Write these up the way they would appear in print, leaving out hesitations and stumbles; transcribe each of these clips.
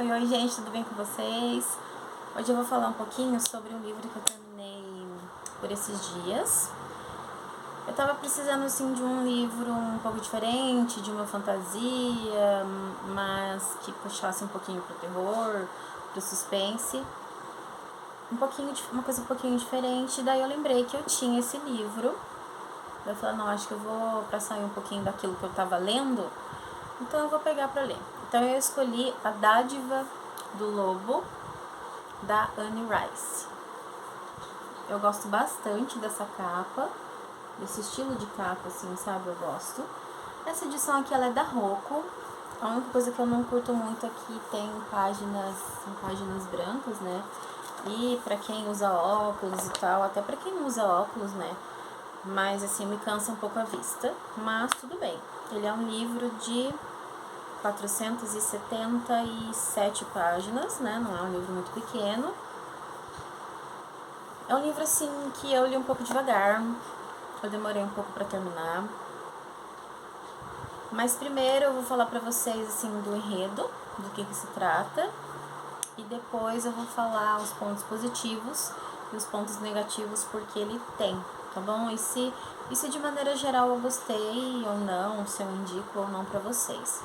Oi, gente, tudo bem com vocês? Hoje eu vou falar um pouquinho sobre um livro que eu terminei por esses dias. Eu tava precisando, assim, de um livro um pouco diferente, de uma fantasia, mas que puxasse um pouquinho pro terror, pro suspense. Uma coisa um pouquinho diferente. Daí eu lembrei que eu tinha esse livro. Eu falei, não, acho que eu vou, pra sair um pouquinho daquilo que eu tava lendo, então eu vou pegar pra ler. Então eu escolhi A Dádiva do Lobo, da Anne Rice. Eu gosto bastante dessa capa, desse estilo de capa, assim, sabe? Eu gosto. Essa edição aqui, ela é da Rocco. A única coisa que eu não curto muito aqui tem páginas brancas, né? E pra quem usa óculos e tal, até pra quem não usa óculos, né? Mas assim, me cansa um pouco a vista, mas tudo bem. Ele é um livro de 477 páginas, né? Não é um livro muito pequeno. É um livro assim que eu li um pouco devagar. Eu demorei um pouco para terminar. Mas primeiro eu vou falar para vocês assim do enredo, do que se trata, e depois eu vou falar os pontos positivos e os pontos negativos porque ele tem, tá bom? E se de maneira geral eu gostei ou não, se eu indico ou não para vocês.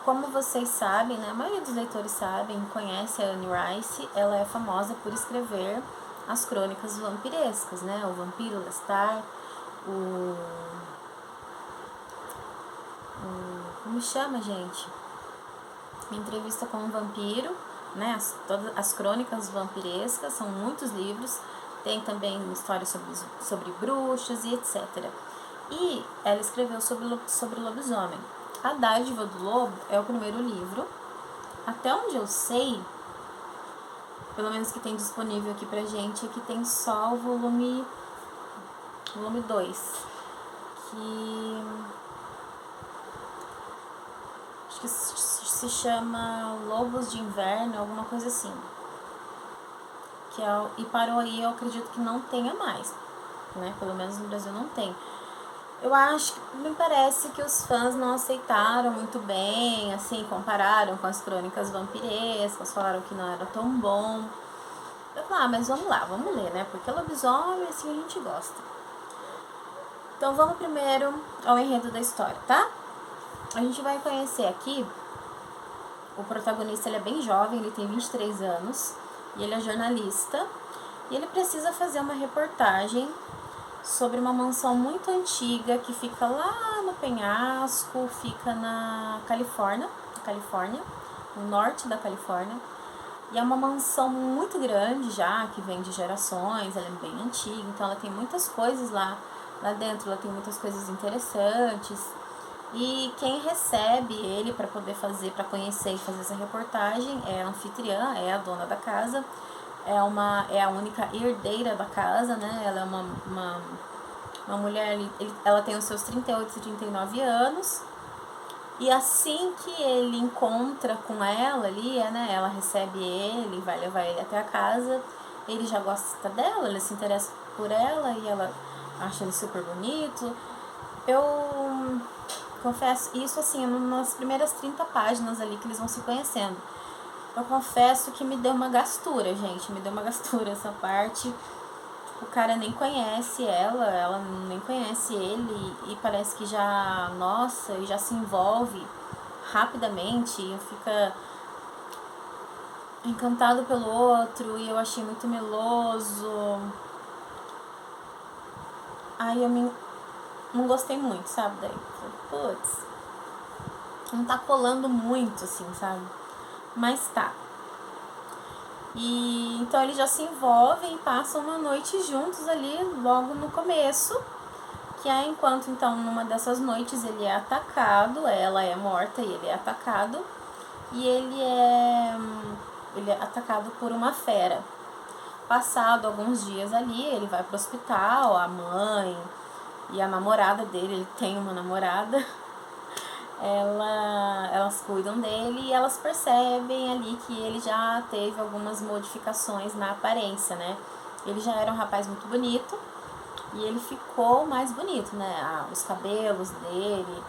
Como vocês sabem, né, a maioria dos leitores sabem, conhece a Anne Rice, ela é famosa por escrever as crônicas vampirescas, né, o Vampiro Lestat, como chama, gente? Entrevista com um Vampiro, né, todas as crônicas vampirescas, são muitos livros, tem também histórias sobre bruxas e etc. E ela escreveu sobre lobisomem. A Dádiva do Lobo é o primeiro livro. Até onde eu sei, pelo menos que tem disponível aqui pra gente, aqui tem só o volume 2, que acho que se chama Lobos de Inverno, alguma coisa assim. E parou aí, eu acredito que não tenha mais, né? Pelo menos no Brasil não tem. Eu acho que me parece que os fãs não aceitaram muito bem, assim, compararam com as crônicas vampirescas, falaram que não era tão bom. Eu falei, mas vamos lá, vamos ler, né? Porque lobisomem, assim, a gente gosta. Então vamos primeiro ao enredo da história, tá? A gente vai conhecer aqui, o protagonista, ele é bem jovem, ele tem 23 anos, e ele é jornalista, e ele precisa fazer uma reportagem sobre uma mansão muito antiga que fica lá no penhasco, fica na Califórnia, no norte da Califórnia. E é uma mansão muito grande já, que vem de gerações, ela é bem antiga, então ela tem muitas coisas lá dentro, ela tem muitas coisas interessantes. E quem recebe ele para conhecer e fazer essa reportagem é a anfitriã, é a dona da casa. É a única herdeira da casa, né? Ela é uma mulher, ela tem os seus 38, 39 anos. E assim que ele encontra com ela ali, né? Ela recebe ele, vai levar ele até a casa. Ele já gosta dela, ele se interessa por ela e ela acha ele super bonito. Eu confesso, isso assim, nas primeiras 30 páginas ali que eles vão se conhecendo. Eu confesso que me deu uma gastura, gente. Me deu uma gastura essa parte. O cara nem conhece ela nem conhece ele. E parece que já, nossa, já se envolve rapidamente. E fica encantado pelo outro. E eu achei muito meloso. Aí eu não gostei muito, sabe? Daí, putz, não tá colando muito, assim, sabe? Mas tá. E então eles já se envolvem e passam uma noite juntos ali logo no começo. Que é enquanto então numa dessas noites ele é atacado, ela é morta e ele é atacado. E ele é atacado por uma fera. Passado alguns dias ali, ele vai pro hospital, a mãe e a namorada dele, ele tem uma namorada. Elas cuidam dele e elas percebem ali que ele já teve algumas modificações na aparência, né? Ele já era um rapaz muito bonito e ele ficou mais bonito, né? Os cabelos dele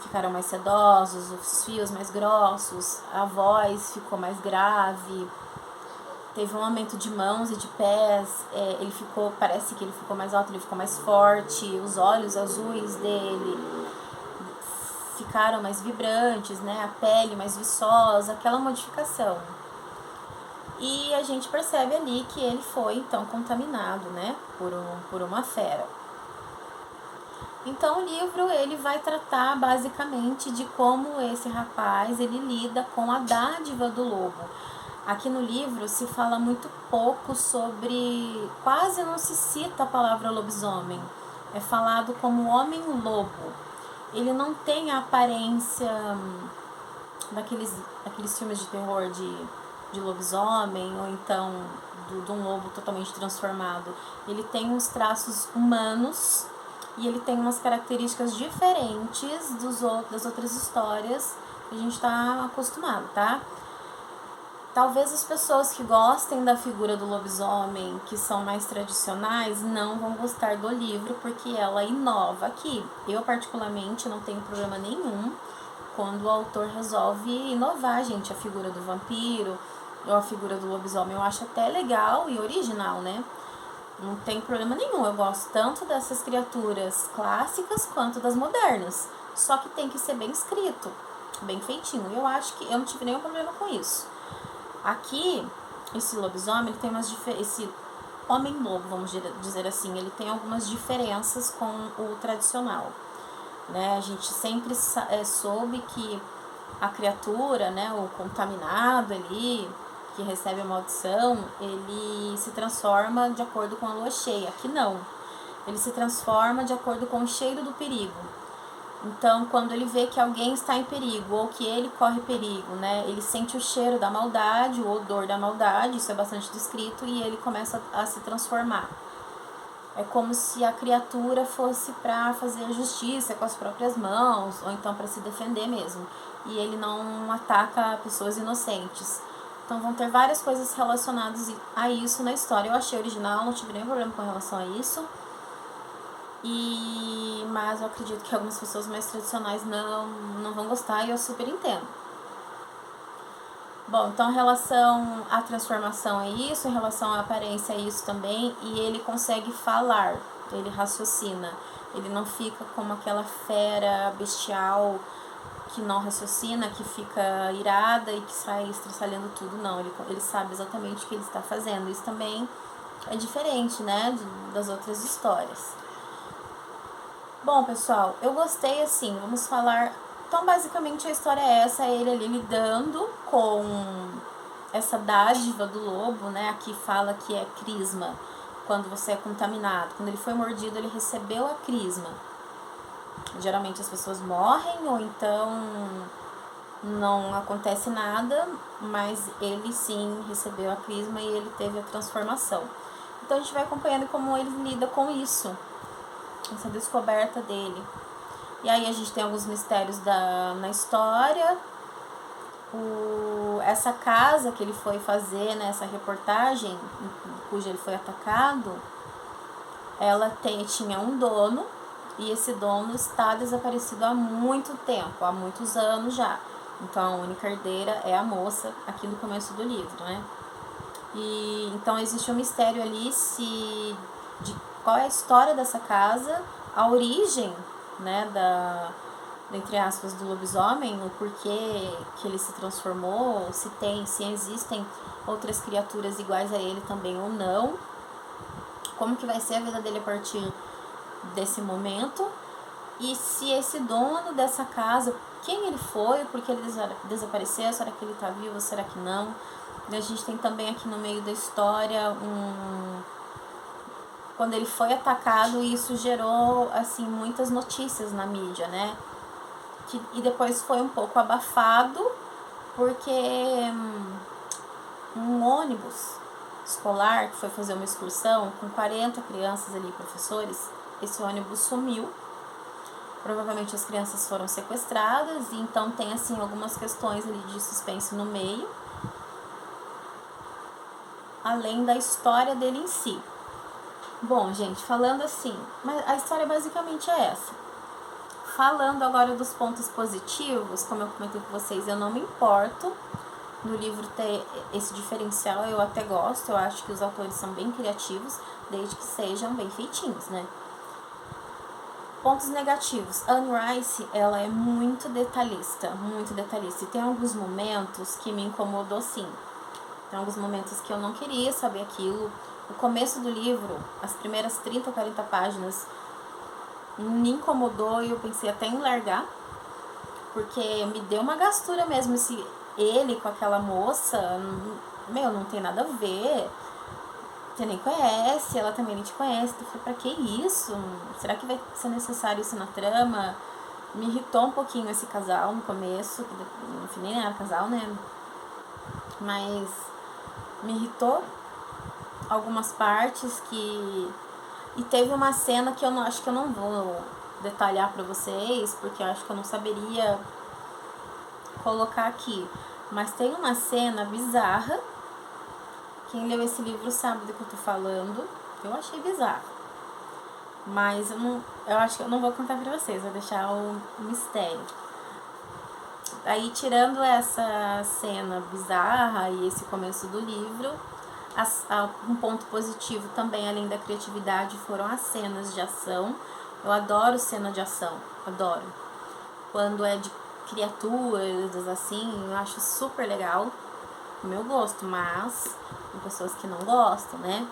ficaram mais sedosos, os fios mais grossos, a voz ficou mais grave, teve um aumento de mãos e de pés, parece que ele ficou mais alto, ele ficou mais forte, os olhos azuis dele ficaram mais vibrantes, né? A pele mais viçosa, aquela modificação. E a gente percebe ali que ele foi então contaminado, né, por uma fera. Então o livro ele vai tratar basicamente de como esse rapaz ele lida com a dádiva do lobo. Aqui no livro se fala muito pouco sobre, quase não se cita a palavra lobisomem. É falado como homem-lobo. Ele não tem a aparência daqueles filmes de terror de lobisomem, ou então de um lobo totalmente transformado. Ele tem uns traços humanos e ele tem umas características diferentes das outras histórias que a gente está acostumado, tá? Talvez as pessoas que gostem da figura do lobisomem, que são mais tradicionais, não vão gostar do livro, porque ela inova aqui. Eu, particularmente, não tenho problema nenhum quando o autor resolve inovar, gente, a figura do vampiro ou a figura do lobisomem. Eu acho até legal e original, né? Não tem problema nenhum. Eu gosto tanto dessas criaturas clássicas quanto das modernas. Só que tem que ser bem escrito, bem feitinho. Eu acho que eu não tive nenhum problema com isso. Aqui, esse lobisomem, ele tem esse homem-lobo, vamos dizer assim, ele tem algumas diferenças com o tradicional, né? A gente sempre soube que a criatura, né, o contaminado ali, que recebe a maldição, ele se transforma de acordo com a lua cheia. Aqui não, ele se transforma de acordo com o cheiro do perigo. Então, quando ele vê que alguém está em perigo ou que ele corre perigo, né, ele sente o cheiro da maldade, o odor da maldade, isso é bastante descrito, e ele começa a se transformar. É como se a criatura fosse para fazer justiça com as próprias mãos, ou então para se defender mesmo. E ele não ataca pessoas inocentes. Então vão ter várias coisas relacionadas a isso na história. Eu achei original, não tive nenhum problema com relação a isso. Mas eu acredito que algumas pessoas mais tradicionais não vão gostar, e eu super entendo. Bom, então em relação à transformação é isso, em relação à aparência é isso também, e ele consegue falar, ele raciocina, ele não fica como aquela fera bestial que não raciocina, que fica irada e que sai estraçalhando tudo, não, ele sabe exatamente o que ele está fazendo. Isso também é diferente, né, das outras histórias. Bom, pessoal, eu gostei assim, vamos falar. Então, basicamente, a história é essa, ele ali lidando com essa dádiva do lobo, né? Aqui fala que é crisma, quando você é contaminado. Quando ele foi mordido, ele recebeu a crisma. Geralmente as pessoas morrem, ou então não acontece nada, mas ele sim recebeu a crisma e ele teve a transformação. Então, a gente vai acompanhando como ele lida com isso, essa descoberta dele. E aí a gente tem alguns mistérios na história. Essa casa que ele foi fazer, né, essa reportagem, cuja ele foi atacado, ela tinha um dono, e esse dono está desaparecido há muito tempo, há muitos anos já. Então a única herdeira é a moça, aqui no começo do livro, né? E então existe um mistério ali de qual é a história dessa casa, a origem, né, entre aspas, do lobisomem, o porquê que ele se transformou, se existem outras criaturas iguais a ele também ou não, como que vai ser a vida dele a partir desse momento, e se esse dono dessa casa, quem ele foi, porque ele desapareceu, será que ele está vivo, será que não? E a gente tem também aqui no meio da história quando ele foi atacado, e isso gerou assim muitas notícias na mídia, né? E depois foi um pouco abafado, porque um ônibus escolar que foi fazer uma excursão com 40 crianças ali, professores, esse ônibus sumiu. Provavelmente as crianças foram sequestradas, e então tem assim algumas questões ali de suspense no meio, além da história dele em si. Bom, gente, falando assim, mas a história basicamente é essa. Falando agora dos pontos positivos, como eu comentei com vocês, eu não me importo no livro ter esse diferencial, eu até gosto, eu acho que os autores são bem criativos, desde que sejam bem feitinhos, né? Pontos negativos. Anne Rice, ela é muito detalhista, e tem alguns momentos que me incomodou sim. Tem alguns momentos que eu não queria saber aquilo. O começo do livro, as primeiras 30 ou 40 páginas, me incomodou e eu pensei até em largar, porque me deu uma gastura mesmo, ele com aquela moça, não tem nada a ver, você nem conhece, ela também nem te conhece, eu falei, pra que isso? Será que vai ser necessário isso na trama? Me irritou um pouquinho esse casal no começo, no fim nem era casal, né? Mas me irritou algumas partes que... E teve uma cena que eu não acho que eu não vou detalhar pra vocês, porque eu acho que eu não saberia colocar aqui. Mas tem uma cena bizarra. Quem leu esse livro sabe do que eu tô falando. Eu achei bizarro. Mas eu acho que eu não vou contar pra vocês, vou deixar o mistério. Aí, tirando essa cena bizarra e esse começo do livro, um ponto positivo também, além da criatividade, foram as cenas de ação. Eu adoro cena de ação, adoro. Quando é de criaturas, assim, eu acho super legal, do meu gosto, mas tem pessoas que não gostam, né?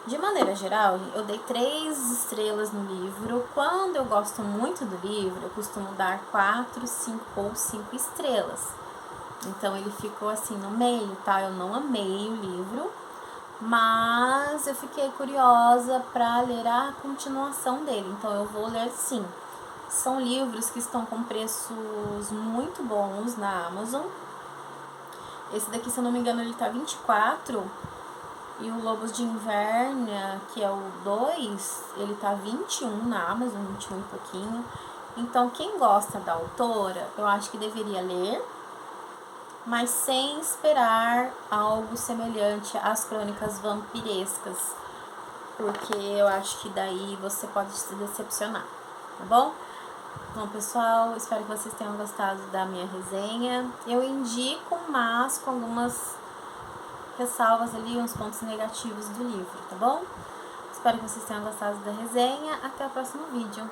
De maneira geral, eu dei 3 estrelas no livro. Quando eu gosto muito do livro, eu costumo dar 4, 5 ou 5 estrelas. Então ele ficou assim no meio, tá? Eu não amei o livro, mas eu fiquei curiosa para ler a continuação dele, então eu vou ler sim. São livros que estão com preços muito bons na Amazon. Esse daqui, se eu não me engano, ele tá 24. E o Lobos de Inverno, que é o 2, ele tá 21 na Amazon, 21 e pouquinho. Então, quem gosta da autora, eu acho que deveria ler, mas sem esperar algo semelhante às Crônicas Vampirescas, porque eu acho que daí você pode se decepcionar, tá bom? Bom, pessoal, espero que vocês tenham gostado da minha resenha. Eu indico, mas com algumas ressalvas ali, uns pontos negativos do livro, tá bom? Espero que vocês tenham gostado da resenha. Até o próximo vídeo.